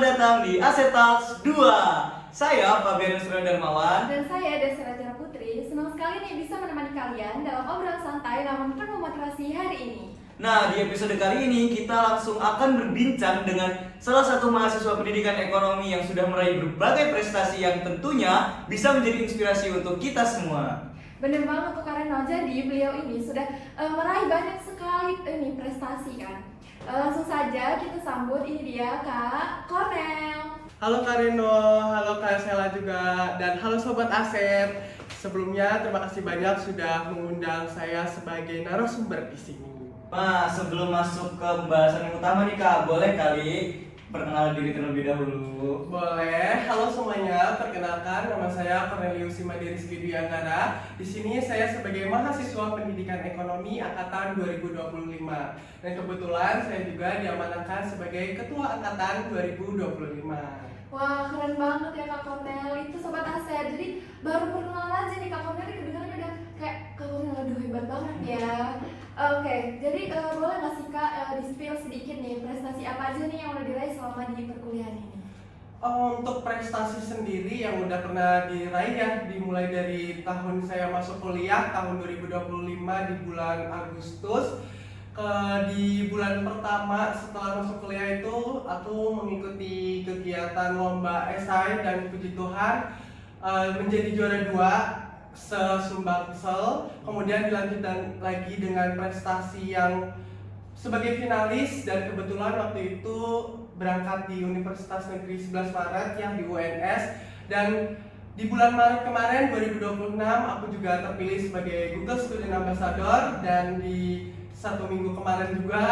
Selamat datang di Aset Talks 2. Saya Fabianus Darmawan. Dan saya Desira Tira Putri. Senang sekali nih bisa menemani kalian dalam obrolan santai namun penuh motivasi hari ini. Nah, di episode kali ini kita langsung akan berbincang dengan salah satu mahasiswa pendidikan ekonomi yang sudah meraih berbagai prestasi yang tentunya bisa menjadi inspirasi untuk kita semua. Bener banget tuh karena jadi beliau ini sudah meraih banyak sekali prestasi kan. Langsung saja kita sambut, ini dia Kak Cornel. Halo Kak Reno, halo Kak Sela juga, dan halo Sobat Aset. Sebelumnya terima kasih banyak sudah mengundang saya sebagai narasumber di sini. Nah, sebelum masuk ke pembahasan yang utama nih Kak, boleh kali perkenalan diri terlebih dahulu? Boleh, halo semuanya, perkenalkan nama saya Cornelius Simadiri Dwianggara. Di sini saya sebagai mahasiswa pendidikan ekonomi angkatan 2025. Dan kebetulan saya juga diamanahkan sebagai ketua angkatan 2025. Wah, keren banget ya Kak Cornel. Itu Sobat Aset. Jadi baru perkenalan aja nih Kak Cornel, kedengarannya udah kayak Kak Cornel aduh hebat banget ya. Oke, jadi boleh nggak sih Kak di-spill sedikit nih prestasi apa aja nih yang udah diraih selama di perkuliahan ini? Untuk prestasi sendiri yang udah pernah diraih ya, dimulai dari tahun saya masuk kuliah tahun 2025 di bulan Agustus. Di bulan pertama setelah masuk kuliah itu aku mengikuti kegiatan lomba esai dan puji Tuhan menjadi juara 2 se-Sumbangsel. Kemudian dilanjutkan lagi dengan prestasi yang sebagai finalis, dan kebetulan waktu itu berangkat di Universitas Negeri 11 Maret yang di UNS. Dan di bulan Maret kemarin 2026 aku juga terpilih sebagai Google Student Ambassador, dan di 1 minggu kemarin juga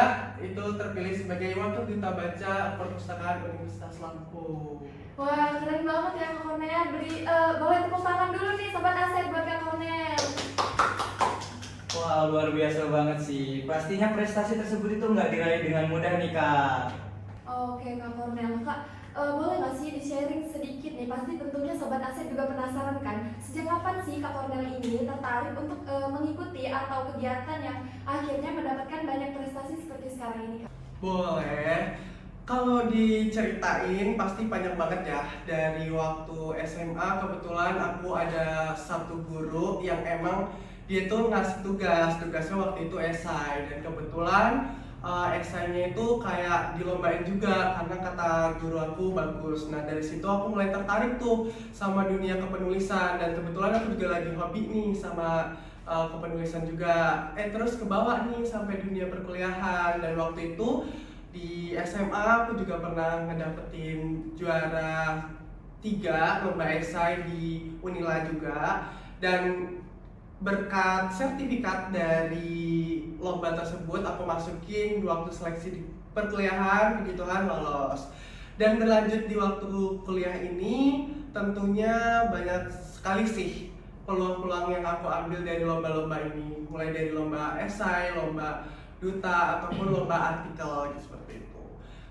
itu terpilih sebagai Wakil Duta Baca Perpustakaan Universitas Lampung. Wah, keren banget ya Kak Cornel. Boleh tepuk tangan dulu nih Sobat Aset buat Kak Cornel. Wah, luar biasa banget sih. Pastinya prestasi tersebut itu nggak diraih dengan mudah nih Kak. Oke Kak Cornel, Kak boleh nggak sih di-sharing sedikit nih? Pasti tentunya Sobat Aset juga penasaran kan, sejak kapan sih Kak Cornel ini tertarik untuk mengikuti atau kegiatan yang akhirnya mendapatkan banyak prestasi seperti sekarang ini Kak? Boleh. Kalau diceritain pasti panjang banget ya. Dari waktu SMA kebetulan aku ada satu guru yang emang dia tuh ngasih tugasnya waktu itu esai, dan kebetulan esainya itu kayak dilombain juga karena kata guru aku bagus. Nah dari situ aku mulai tertarik tuh sama dunia kepenulisan, dan kebetulan aku juga lagi hobi nih sama kepenulisan juga. Terus kebawa nih sampai dunia perkuliahan, dan waktu itu di SMA aku juga pernah ngedapetin juara 3 lomba esai di Unila juga. Dan berkat sertifikat dari lomba tersebut aku masukin waktu seleksi di perkuliahan, puji Tuhan lolos. Dan berlanjut di waktu kuliah ini tentunya banyak sekali sih peluang-peluang yang aku ambil dari lomba-lomba ini, mulai dari lomba esai, lomba duta, ataupun lomba artikel gitu, seperti itu.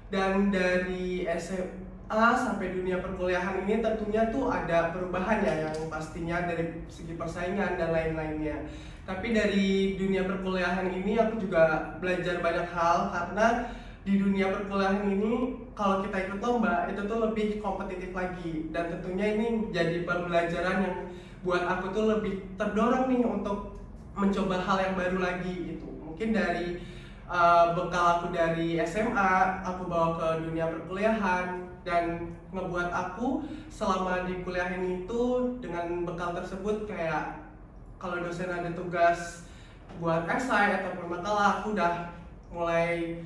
Dan dari SMA sampai dunia perkuliahan ini tentunya tuh ada perubahan ya, yang pastinya dari segi persaingan dan lain-lainnya. Tapi dari dunia perkuliahan ini aku juga belajar banyak hal, karena di dunia perkuliahan ini kalau kita ikut lomba itu tuh lebih kompetitif lagi, dan tentunya ini jadi pembelajaran yang buat aku tuh lebih terdorong nih untuk mencoba hal yang baru lagi gitu. Mungkin dari bekal aku dari SMA aku bawa ke dunia perkuliahan, dan ngebuat aku selama di kuliah ini tuh dengan bekal tersebut kayak kalau dosen ada tugas buat esai ataupun makalah, aku udah mulai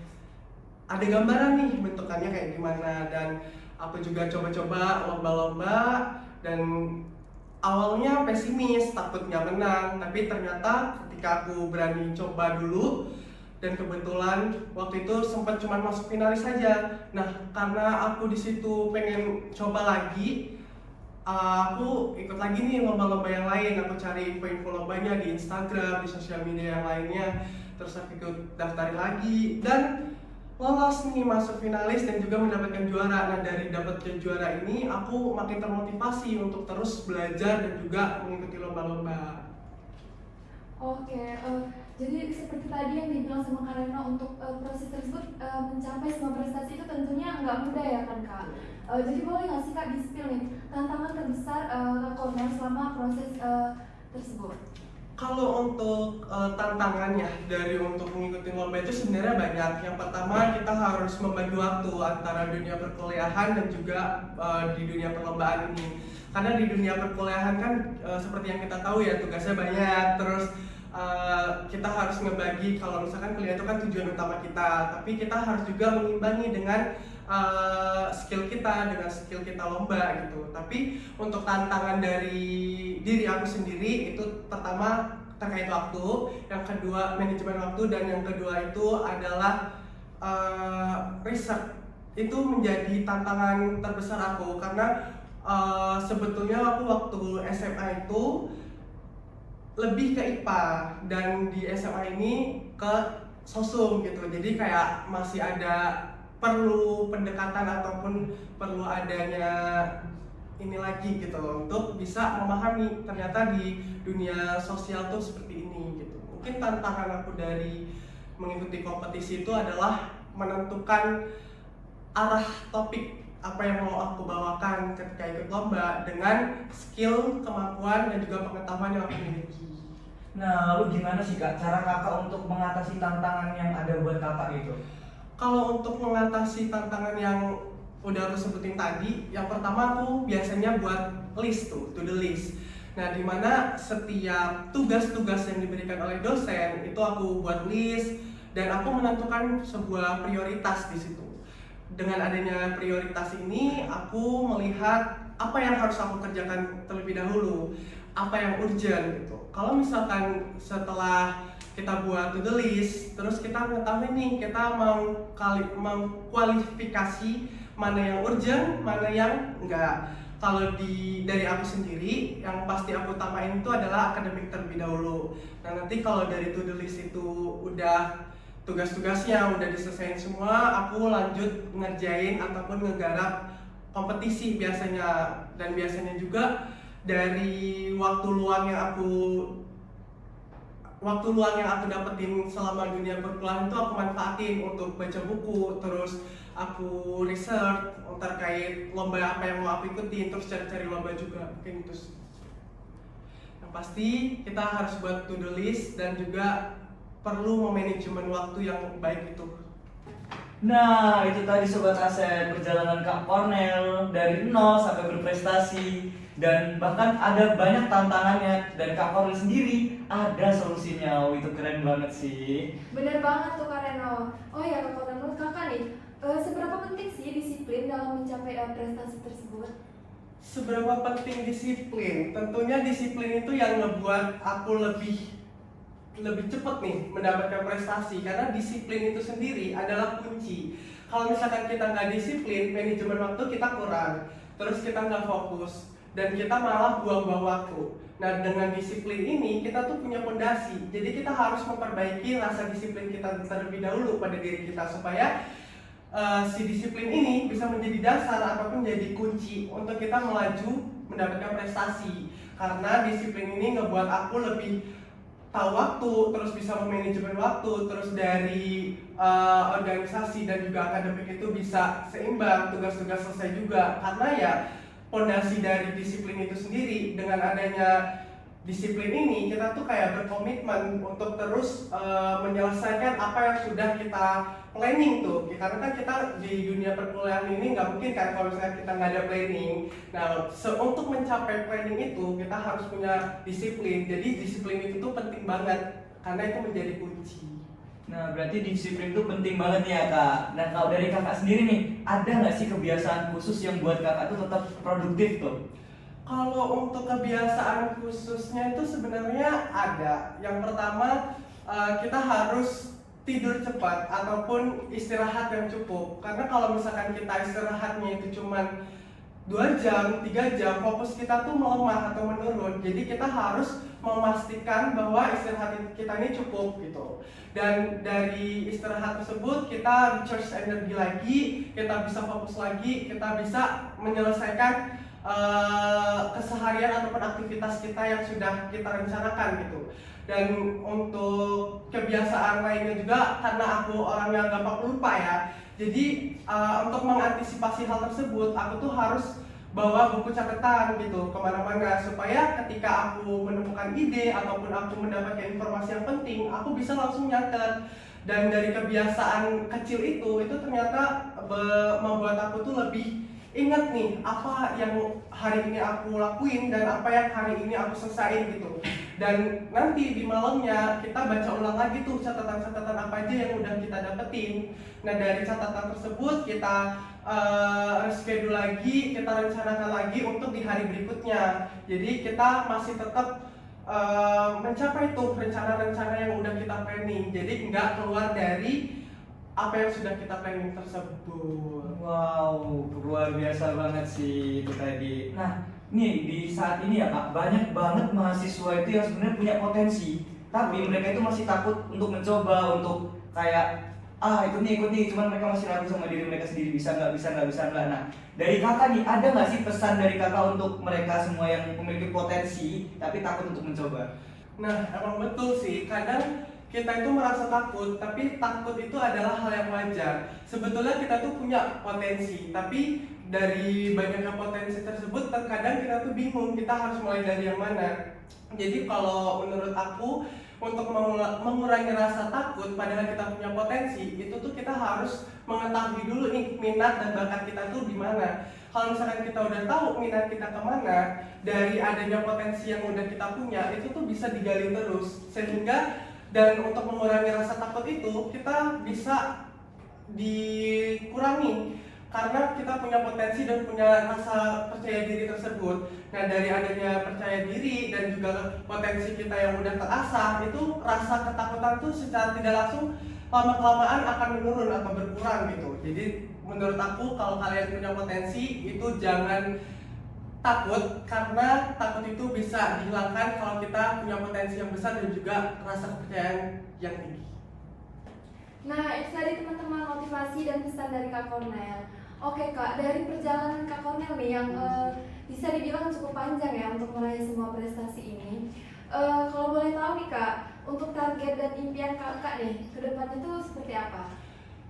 ada gambaran nih bentukannya kayak gimana. Dan aku juga coba-coba lomba-lomba, dan awalnya pesimis, takut nggak menang, tapi ternyata ketika aku berani coba dulu, dan kebetulan waktu itu sempat cuma masuk finalis saja. Nah, karena aku di situ pengen coba lagi, aku ikut lagi nih lomba-lomba yang lain. Aku cari info-info lombanya di Instagram, di sosial media yang lainnya. Terus aku ikut daftar lagi dan lolos nih masuk finalis dan juga mendapatkan juara. Nah dari dapatkan juara ini aku makin termotivasi untuk terus belajar dan juga mengikuti lomba-lomba. Oke, Jadi seperti tadi yang dibilang sama Kak Reno, untuk proses tersebut mencapai semua prestasi itu tentunya nggak mudah ya kan Kak. Jadi boleh nggak sih Kak di-spill nih tantangan terbesar Kak Cornel selama proses tersebut? Kalau untuk tantangannya dari untuk mengikuti lomba itu sebenarnya banyak. Yang pertama, kita harus membagi waktu antara dunia perkuliahan dan juga di dunia perlombaan ini. Karena di dunia perkuliahan kan seperti yang kita tahu ya, tugasnya banyak, terus kita harus ngebagi. Kalau misalkan kuliah itu kan tujuan utama kita, tapi kita harus juga mengimbangi dengan skill kita, dengan skill kita lomba gitu. Tapi untuk tantangan dari diri aku sendiri itu pertama terkait waktu, yang kedua manajemen waktu, dan yang kedua itu adalah research. Itu menjadi tantangan terbesar aku karena sebetulnya aku waktu SMA itu lebih ke IPA, dan di SMA ini ke sosum gitu. Jadi kayak masih ada perlu pendekatan ataupun perlu adanya ini lagi gitu untuk bisa memahami ternyata di dunia sosial tuh seperti ini gitu. Mungkin tantangan aku dari mengikuti kompetisi itu adalah menentukan arah topik apa yang mau aku bawakan ketika ikut lomba dengan skill, kemampuan, dan juga pengetahuan yang aku miliki. Nah, lalu gimana sih Kak cara Kakak untuk mengatasi tantangan yang ada buat Kakak itu? Kalau untuk mengatasi tantangan yang udah aku sebutin tadi, yang pertama aku biasanya buat list tuh, to the list. Nah, dimana setiap tugas-tugas yang diberikan oleh dosen itu aku buat list dan aku menentukan sebuah prioritas di situ. Dengan adanya prioritas ini, aku melihat apa yang harus aku kerjakan terlebih dahulu, apa yang urgent gitu. Kalau misalkan setelah kita buat to the list, terus kita mengetahui nih kita mengkualifikasi mana yang urgent, mana yang enggak. Kalau dari aku sendiri, yang pasti aku utamain itu adalah akademik terlebih dahulu. Nah, nanti kalau dari to the list itu udah tugas-tugasnya udah diselesaikan semua, aku lanjut ngerjain ataupun ngegarap kompetisi biasanya. Dan biasanya juga dari waktu luang yang aku dapetin selama dunia perkuliahan itu aku manfaatin untuk baca buku, terus aku research terkait lomba apa yang mau aku ikutin, terus cari-cari lomba juga. Mungkin itu sih. Yang pasti kita harus buat to do list dan juga perlu memanajemen waktu yang baik itu. Nah, itu tadi Sobat Aset, perjalanan Kak Cornel dari nol sampai berprestasi, dan bahkan ada banyak tantangannya, dan Kak Cornel sendiri ada solusinya. Oh, itu keren banget sih. Bener banget tuh Kak Reno. Oh ya Kak Cornel, menurut Kakak nih, seberapa penting sih disiplin dalam mencapai prestasi tersebut? Seberapa penting disiplin? Tentunya disiplin itu yang ngebuat aku lebih cepat nih mendapatkan prestasi, karena disiplin itu sendiri adalah kunci. Kalau misalkan kita nggak disiplin, manajemen waktu kita kurang, terus kita nggak fokus, dan kita malah buang-buang waktu. Nah, dengan disiplin ini kita tuh punya fondasi, jadi kita harus memperbaiki rasa disiplin kita terlebih dahulu pada diri kita, supaya si disiplin ini bisa menjadi dasar ataupun menjadi kunci untuk kita melaju mendapatkan prestasi. Karena disiplin ini ngebuat aku lebih tahu waktu, terus bisa memanajemen waktu, terus dari organisasi dan juga akademik itu bisa seimbang, tugas-tugas selesai juga. Karena ya fondasi dari disiplin itu sendiri, dengan adanya disiplin ini kita tuh kayak berkomitmen untuk terus menyelesaikan apa yang sudah kita planning tuh. Karena kan kita di dunia perkuliahan ini nggak mungkin kan kalau misalnya kita nggak ada planning. Nah, untuk mencapai planning itu kita harus punya disiplin. Jadi disiplin itu tuh penting banget karena itu menjadi kunci. Nah, berarti disiplin itu penting banget ya Kak. Nah, kalau dari Kakak sendiri nih, ada nggak sih kebiasaan khusus yang buat Kakak tuh tetap produktif tuh? Kalau untuk kebiasaan khususnya itu sebenarnya ada. Yang pertama, kita harus tidur cepat ataupun istirahat yang cukup. Karena kalau misalkan kita istirahatnya itu cuman 2 jam, 3 jam, fokus kita tuh melemah atau menurun. Jadi kita harus memastikan bahwa istirahat kita ini cukup gitu. Dan dari istirahat tersebut kita recharge energi lagi, kita bisa fokus lagi, kita bisa menyelesaikan keseharian ataupun aktivitas kita yang sudah kita rencanakan gitu. Dan untuk kebiasaan lainnya juga, karena aku orang yang gampang lupa ya, jadi untuk mengantisipasi hal tersebut aku tuh harus bawa buku catatan gitu kemana-mana, supaya ketika aku menemukan ide ataupun aku mendapatkan informasi yang penting, aku bisa langsung nyatet. Dan dari kebiasaan kecil itu ternyata membuat aku tuh lebih ingat nih apa yang hari ini aku lakuin dan apa yang hari ini aku selesaiin gitu. Dan nanti di malamnya kita baca ulang lagi tuh catatan-catatan apa aja yang udah kita dapetin. Nah dari catatan tersebut kita reschedule lagi, kita rencanakan lagi untuk di hari berikutnya. Jadi kita masih tetap mencapai tuh rencana-rencana yang udah kita planning. Jadi nggak keluar dari apa yang sudah kita planning tersebut. Wow, luar biasa banget sih itu tadi. Nah, nih di saat ini ya Kak, banyak banget mahasiswa itu yang sebenarnya punya potensi, tapi mereka itu masih takut untuk mencoba, untuk kayak ikut nih, cuman mereka masih ragu sama diri mereka sendiri, bisa nggak. Nah, dari Kakak nih, ada nggak sih pesan dari Kakak untuk mereka semua yang memiliki potensi tapi takut untuk mencoba? Nah, emang betul sih, kadang kita itu merasa takut, tapi takut itu adalah hal yang wajar. Sebetulnya kita tuh punya potensi, tapi dari banyaknya potensi tersebut terkadang kita tuh bingung, kita harus mulai dari yang mana. Jadi kalau menurut aku, untuk mengurangi rasa takut padahal kita punya potensi, itu tuh kita harus mengetahui dulu nih minat dan bakat kita tuh di mana. Kalau misalkan kita udah tahu minat kita kemana, dari adanya potensi yang udah kita punya, itu tuh bisa digali terus. Sehingga, dan untuk mengurangi rasa takut itu, kita bisa dikurangi karena kita punya potensi dan punya rasa percaya diri tersebut. Nah dari adanya percaya diri dan juga potensi kita yang udah terasah, itu rasa ketakutan tuh secara tidak langsung lama-kelamaan akan menurun atau berkurang gitu. Jadi menurut aku kalau kalian punya potensi itu jangan takut, karena takut itu bisa dihilangkan kalau kita punya potensi yang besar dan juga rasa kepercayaan yang tinggi. Nah, itu tadi teman-teman motivasi dan pesan dari Kak Cornel. Oke Kak, dari perjalanan Kak Cornel nih yang bisa dibilang cukup panjang ya untuk meraih semua prestasi ini. Kalau boleh tahu nih Kak, untuk target dan impian Kakak nih, ke depannya tuh seperti apa?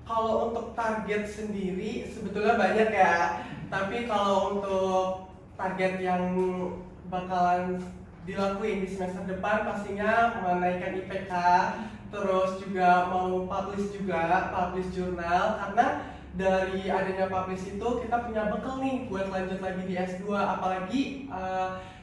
Kalau untuk target sendiri sebetulnya banyak ya, tapi kalau untuk target yang bakalan dilakuin di semester depan pastinya menaikkan IPK, terus juga mau publish jurnal, karena dari adanya publish itu kita punya bekal nih buat lanjut lagi di S2. Apalagi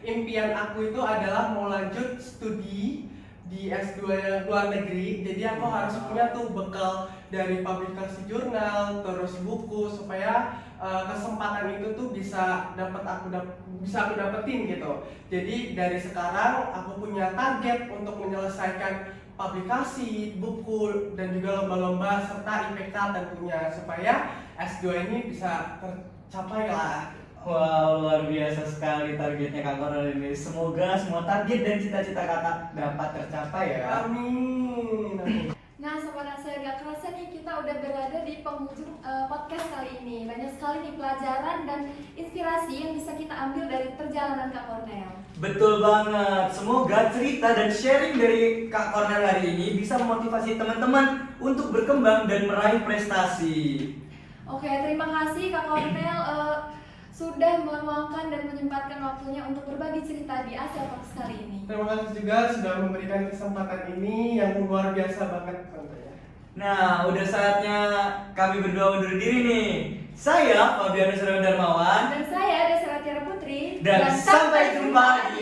impian aku itu adalah mau lanjut studi di S2 luar negeri. Jadi aku harus punya tuh bekal dari publikasi jurnal, terus buku, supaya kesempatan itu tuh bisa aku dapetin gitu. Jadi dari sekarang aku punya target untuk menyelesaikan publikasi, buku, dan juga lomba-lomba serta IPK tentunya, supaya S2 ini bisa tercapai lah. Wow, luar biasa sekali targetnya Kak Cornel ini. Semoga semua target dan cita-cita Kakak dapat tercapai ya. Amin. Nah, Sobat Aser, gak kerasa nih kita udah berada di penghujung podcast kali ini. Banyak sekali nih pelajaran dan inspirasi yang bisa kita ambil dari perjalanan Kak Cornel. Betul banget. Semoga cerita dan sharing dari Kak Cornel hari ini bisa memotivasi teman-teman untuk berkembang dan meraih prestasi. Oke, terima kasih Kak Cornel sudah meluangkan dan menyempatkan waktunya untuk berbagi cerita di Asia Talks kali ini. Terima kasih juga sudah memberikan kesempatan ini yang luar biasa banget tentunya. Nah, udah saatnya kami berdua undur diri nih. Saya Fabianus Darmawan Dan saya Desra Tiara Putri. dan sampai jumpa di